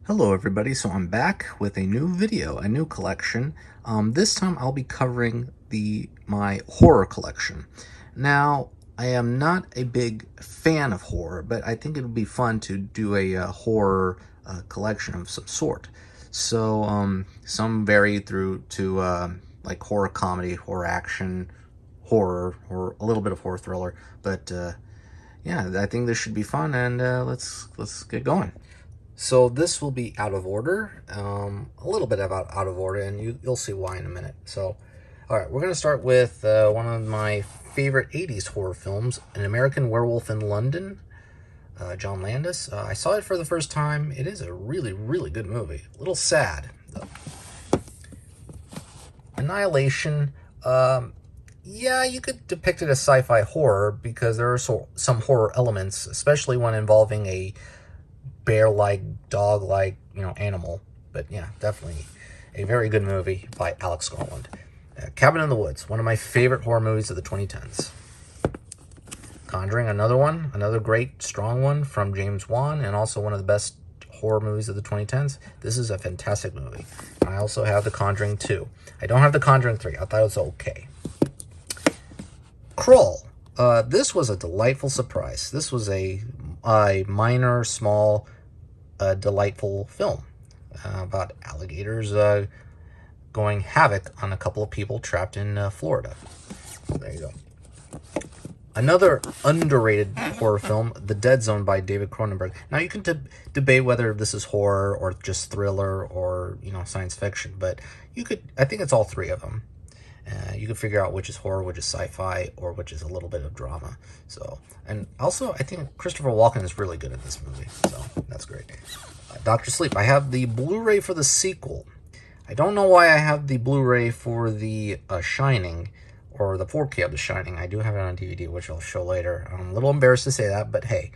Hello everybody, so I'm back with a new video, a new collection. This time I'll be covering my horror collection. Now, I am not a big fan of horror, but I think it would be fun to do a horror collection of some sort. So, some vary through to like horror comedy, horror action, horror, or a little bit of horror thriller. But yeah, I think this should be fun, and let's get going. So this will be out of order, a little bit out of order, and you'll see why in a minute. So, all right, we're going to start with one of my favorite 80s horror films, An American Werewolf in London, John Landis. I saw it for the first time. It is a really, really good movie. A little sad, though. Annihilation, yeah, you could depict it as sci-fi horror because there are some horror elements, especially when involving a bear-like, dog-like, animal. But yeah, definitely a very good movie by Alex Garland. Cabin in the Woods, one of my favorite horror movies of the 2010s. Conjuring, another great, strong one from James Wan, and also one of the best horror movies of the 2010s. This is a fantastic movie. I also have The Conjuring 2. I don't have The Conjuring 3. I thought it was okay. Crawl. This was a delightful surprise. This was a minor, small, delightful film about alligators going havoc on a couple of people trapped in Florida. So there you go. Another underrated horror film, The Dead Zone by David Cronenberg. Now you can debate whether this is horror or just thriller or science fiction, but I think it's all three of them. You can figure out which is horror, which is sci-fi, or which is a little bit of drama. So, and also, I think Christopher Walken is really good at this movie. So, that's great. Dr. Sleep. I have the Blu-ray for the sequel. I don't know why I have the Blu-ray for the Shining, or the 4K of The Shining. I do have it on DVD, which I'll show later. I'm a little embarrassed to say that, but hey,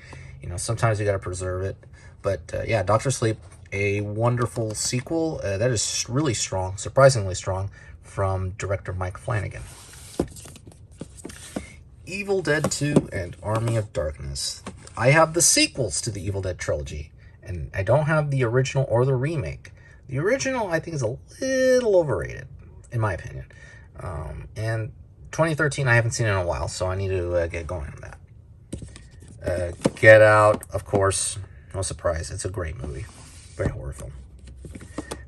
sometimes you got to preserve it. But yeah, Dr. Sleep, a wonderful sequel that is really strong, surprisingly strong, from director Mike Flanagan. Evil Dead 2 and Army of Darkness. I have the sequels to the Evil Dead trilogy, and I don't have the original or the remake. The original, I think, is a little overrated, in my opinion. And 2013, I haven't seen it in a while, so I need to get going on that. Get Out, of course, no surprise. It's a great movie. Great horror film.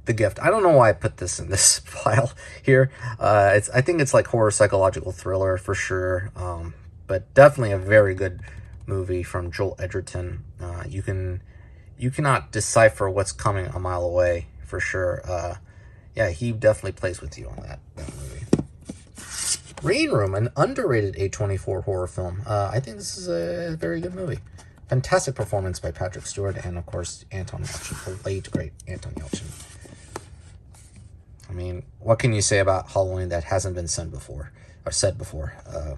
The Gift. I don't know why I put this in this file here. I think it's like horror psychological thriller for sure, but definitely a very good movie from Joel Edgerton. You cannot decipher what's coming a mile away for sure. Yeah, he definitely plays with you on that movie. Green Room, an underrated A24 horror film. I think this is a very good movie. Fantastic performance by Patrick Stewart and, of course, Anton Yelchin, the late, great Anton Yelchin. I mean, what can you say about Halloween that hasn't been said before? A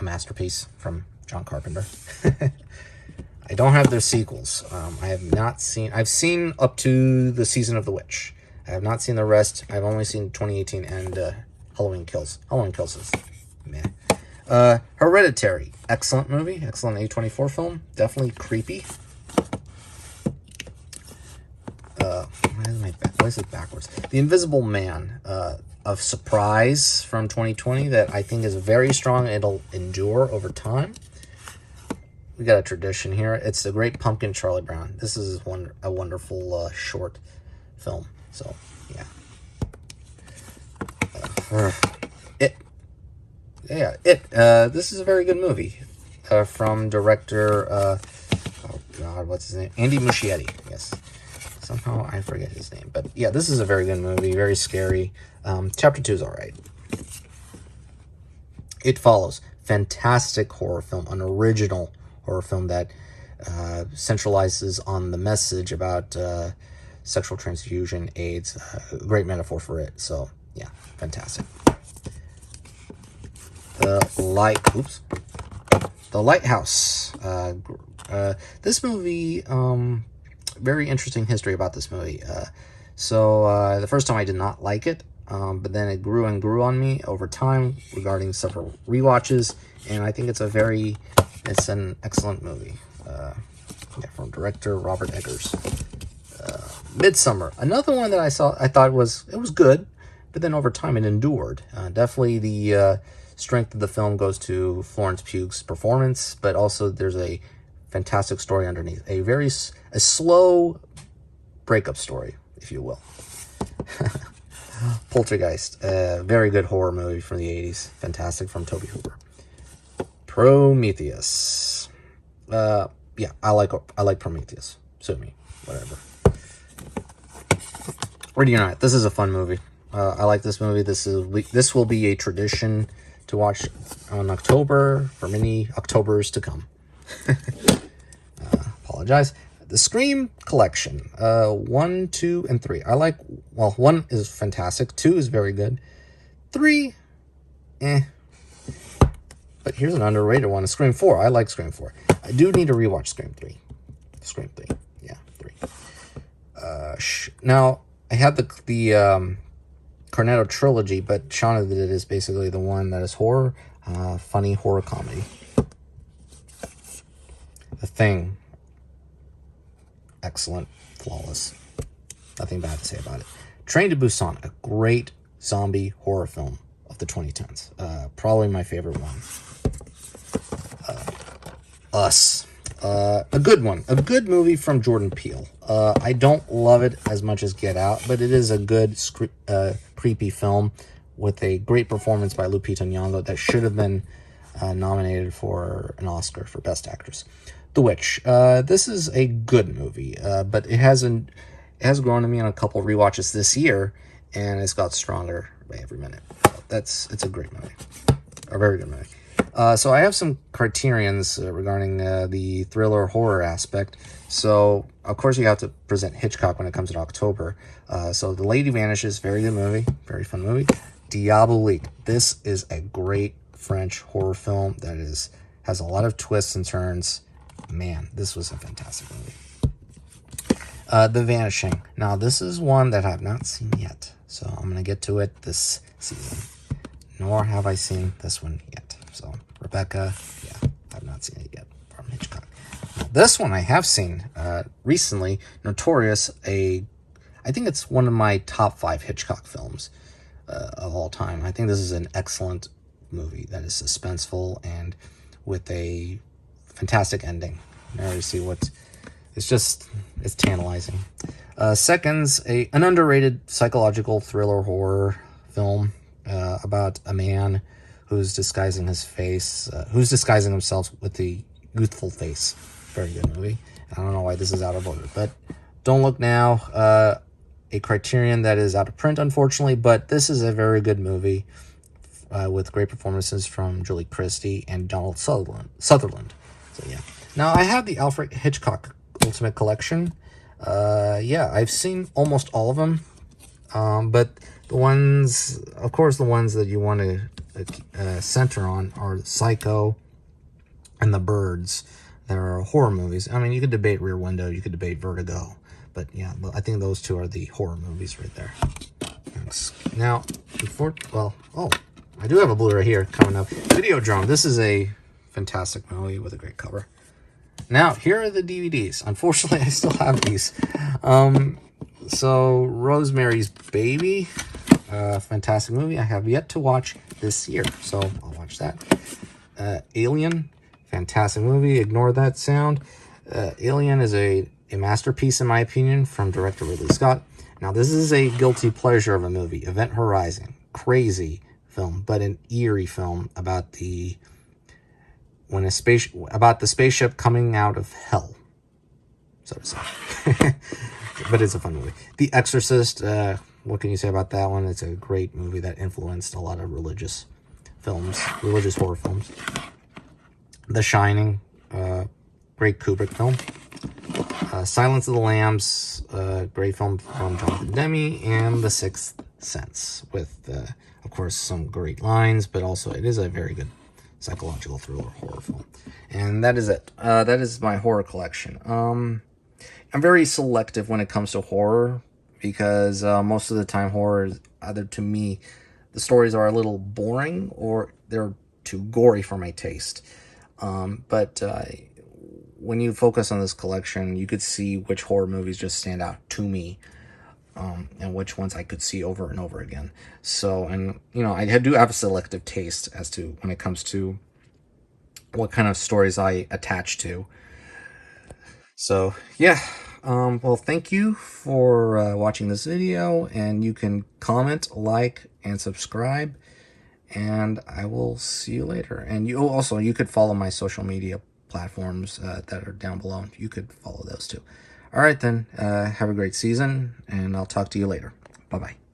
masterpiece from John Carpenter. I don't have their sequels. I've seen up to the Season of the Witch. I have not seen the rest. I've only seen 2018 and Halloween Kills. Halloween Kills is meh. Hereditary. Excellent movie. Excellent A24 film. Definitely creepy. Why is it backwards? The Invisible Man, of Surprise from 2020 that I think is very strong. It'll endure over time. We got a tradition here. It's The Great Pumpkin, Charlie Brown. This is a wonderful short film. So, yeah. This is a very good movie from director, oh God, what's his name? Andy Muschietti, yes. Somehow I forget his name. But yeah, this is a very good movie, very scary. Chapter 2 is all right. It Follows. Fantastic horror film, an original horror film that centralizes on the message about sexual transfusion, AIDS. Great metaphor for it. So, yeah, fantastic. The Lighthouse. This movie, very interesting history about this movie. So the first time I did not like it, but then it grew and grew on me over time regarding several rewatches, and I think it's an excellent movie. From director Robert Eggers. Midsummer, another one that I thought it was good, but then over time it endured. Definitely the strength of the film goes to Florence Pugh's performance, but also there's a fantastic story underneath. A slow breakup story, if you will. Poltergeist, a very good horror movie from the 80s. Fantastic, from Tobe Hooper. Prometheus. Yeah, I like Prometheus. Sue me, whatever. Reading Night. This is a fun movie. I like this movie. This will be a tradition to watch on October for many Octobers to come. Apologize. The Scream collection. 1, 2, and 3. I like. Well, 1 is fantastic. 2 is very good. 3, But here's an underrated one. Scream 4. I like Scream 4. I do need to rewatch Scream 3. Scream 3. Yeah, 3. Now, I had the Cornetto trilogy, but Shaun of the Dead is basically the one that is horror, funny horror comedy. The Thing. Excellent. Flawless. Nothing bad to say about it. Train to Busan. A great zombie horror film of the 2010s. Probably my favorite one. Us. A good one. A good movie from Jordan Peele. I don't love it as much as Get Out, but it is a good, creepy film with a great performance by Lupita Nyong'o that should have been nominated for an Oscar for Best Actress. The Witch. This is a good movie, but it has grown to me on a couple of rewatches this year, and it's got stronger by every minute. It's a great movie. A very good movie. So I have some criterions regarding the thriller horror aspect. So, of course, you have to present Hitchcock when it comes to October. So The Lady Vanishes, very good movie. Very fun movie. Diabolique. This is a great French horror film that has a lot of twists and turns. Man, this was a fantastic movie. The Vanishing. Now, this is one that I've not seen yet. So I'm going to get to it this season. Nor have I seen this one yet. So, Rebecca, yeah, I've not seen it yet from Hitchcock. Now, this one I have seen recently. Notorious, I think it's one of my top 5 Hitchcock films of all time. I think this is an excellent movie that is suspenseful and with a fantastic ending. Now you see it's tantalizing. Seconds, an underrated psychological thriller horror film about a man who's disguising himself with the youthful face. Very good movie. I don't know why this is out of order, but Don't Look Now, a Criterion that is out of print, unfortunately, but this is a very good movie with great performances from Julie Christie and Donald Sutherland. So yeah. Now I have the Alfred Hitchcock Ultimate Collection. Yeah, I've seen almost all of them, but the ones that you want to center on are Psycho and The Birds. There are horror movies. I mean, you could debate Rear Window, you could debate Vertigo, but yeah, I think those two are the horror movies right there. Thanks. Now, I do have a Blu-ray here coming up. Videodrome. This is a fantastic movie with a great cover. Now, here are the DVDs. Unfortunately, I still have these. So, Rosemary's Baby, fantastic movie. I have yet to watch this year, so I'll watch that. Alien, fantastic movie. Ignore that sound. Alien is a masterpiece, in my opinion, from director Ridley Scott. Now, this is a guilty pleasure of a movie. Event Horizon, crazy film, but an eerie film about the spaceship coming out of hell, so to say. But it's a fun movie. The Exorcist, what can you say about that one? It's a great movie that influenced a lot of religious horror films. The Shining, great Kubrick film. Silence of the Lambs, great film from Jonathan Demme. And The Sixth Sense, with, of course, some great lines, but also it is a very good psychological thriller horror film. And that is it. That is my horror collection. I'm very selective when it comes to horror, because most of the time horror is, either to me, the stories are a little boring or they're too gory for my taste. But when you focus on this collection, you could see which horror movies just stand out to me, and which ones I could see over and over again. So, and I do have a selective taste as to when it comes to what kind of stories I attach to. So yeah, well, thank you for watching this video, and you can comment, like, and subscribe, and I will see you later. And you could follow my social media platforms that are down below. You could follow those too. All right then, have a great season, and I'll talk to you later. Bye bye.